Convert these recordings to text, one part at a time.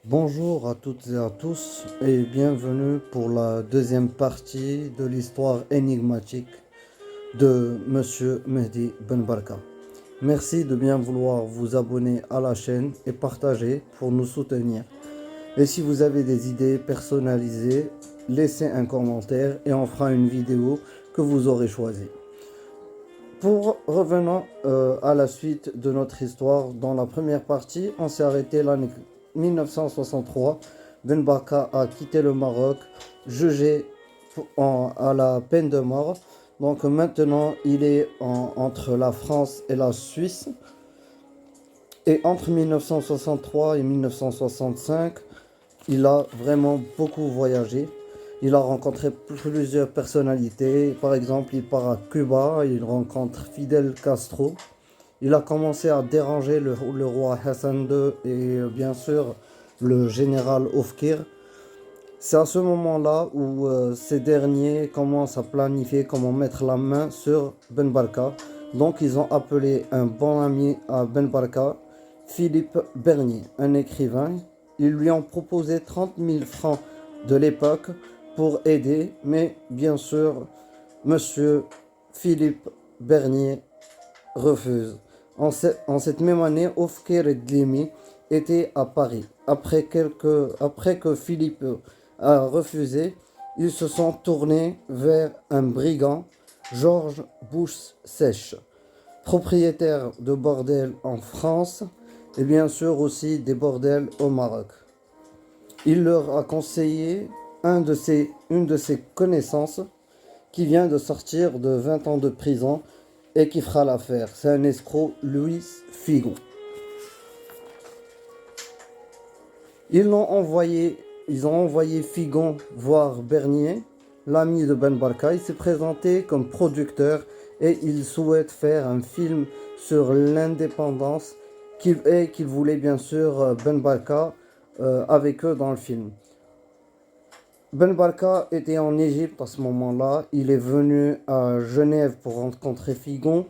Bonjour à toutes et à tous et bienvenue pour la deuxième partie de l'histoire énigmatique de Monsieur Mehdi Ben Barka. Merci de bien vouloir vous abonner à la chaîne et partager pour nous soutenir. Et si vous avez des idées personnalisées, laissez un commentaire et on fera une vidéo que vous aurez choisie. Revenons à la suite de notre histoire. Dans la première partie, on s'est arrêté l'année 1963. Ben Barka a quitté le Maroc, jugé à la peine de mort. Donc maintenant, il est entre la France et la Suisse. Et entre 1963 et 1965, il a vraiment beaucoup voyagé. Il a rencontré plusieurs personnalités. Par exemple, il part à Cuba, il rencontre Fidel Castro. Il a commencé à déranger le roi Hassan II et bien sûr le général Oufkir. C'est à ce moment-là où ces derniers commencent à planifier comment mettre la main sur Ben Barka. Donc ils ont appelé un bon ami à Ben Barka, Philippe Bernier, un écrivain. Ils lui ont proposé 30 000 francs de l'époque pour aider, mais bien sûr, monsieur Philippe Bernier refuse. En cette même année, Oufkir et Dlimi étaient à Paris. Après que Philippe a refusé, ils se sont tournés vers un brigand, Georges Bouche-Sèche, propriétaire de bordels en France et bien sûr aussi des bordels au Maroc. Il leur a conseillé une de ses connaissances qui vient de sortir de 20 ans de prison et qui fera l'affaire. C'est un escroc, Louis Figon. Ils ont envoyé Figon voir Bernier, l'ami de Ben Barka. Il s'est présenté comme producteur et il souhaite faire un film sur l'indépendance qu'il voulait bien sûr Ben Barka avec eux dans le film. Ben Barka était en Égypte à ce moment-là. Il est venu à Genève pour rencontrer Figon.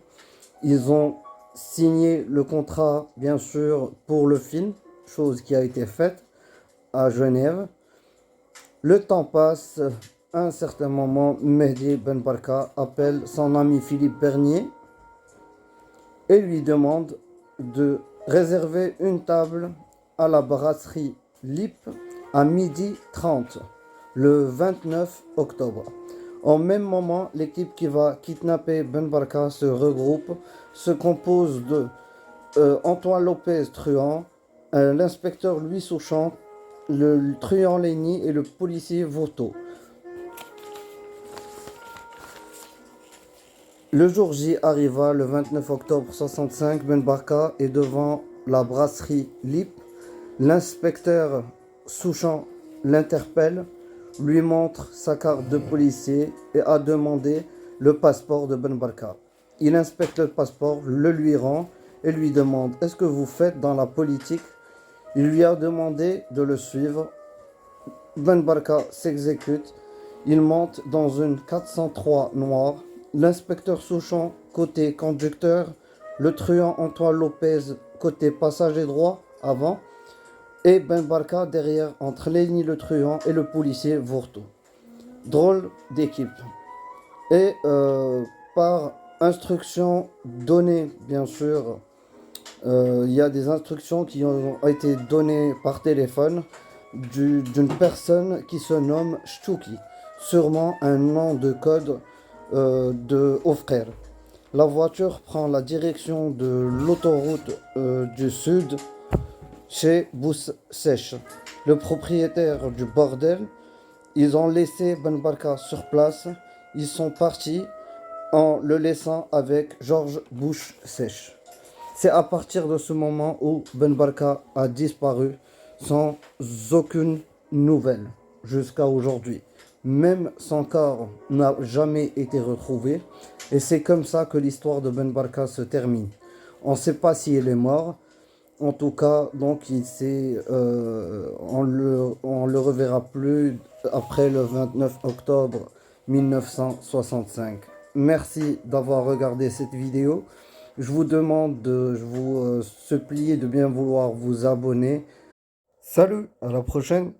Ils ont signé le contrat, bien sûr, pour le film, chose qui a été faite à Genève. Le temps passe. À un certain moment, Mehdi Ben Barka appelle son ami Philippe Bernier et lui demande de réserver une table à la brasserie Lip à 12h30 le 29 octobre. Au même moment, l'équipe qui va kidnapper Ben Barka se regroupe, se compose de Antoine Lopez Truand, l'inspecteur Louis Souchon, le truand Léni et le policier Vauto. Le jour J arriva le 29 octobre 65. Ben Barka est devant la brasserie Lip. L'inspecteur Souchon l'interpelle, lui montre sa carte de policier et a demandé le passeport de Ben Barka. Il inspecte le passeport, le lui rend et lui demande « Est-ce que vous faites dans la politique ?» Il lui a demandé de le suivre. Ben Barka s'exécute. Il monte dans une 403 noire. L'inspecteur Souchon côté conducteur, le truand Antoine Lopez côté passager droit avant et Ben Barka derrière entre Léni le truand et le policier Vourto. Drôle d'équipe. Et par instruction donnée, bien sûr, il y a des instructions qui ont été données par téléphone d'une personne qui se nomme Shtuki, sûrement un nom de code de Ofrer. La voiture prend la direction de l'autoroute du sud chez Bousse Sèche, le propriétaire du bordel. Ils ont laissé Ben Barka sur place. Ils sont partis en le laissant avec Georges Bouche Sèche. C'est à partir de ce moment où Ben Barka a disparu sans aucune nouvelle jusqu'à aujourd'hui. Même son corps n'a jamais été retrouvé. Et c'est comme ça que l'histoire de Ben Barka se termine. On ne sait pas s'il est mort. En tout cas, donc on le reverra plus après le 29 octobre 1965. Merci d'avoir regardé cette vidéo. Je vous supplie de bien vouloir vous abonner. Salut, à la prochaine.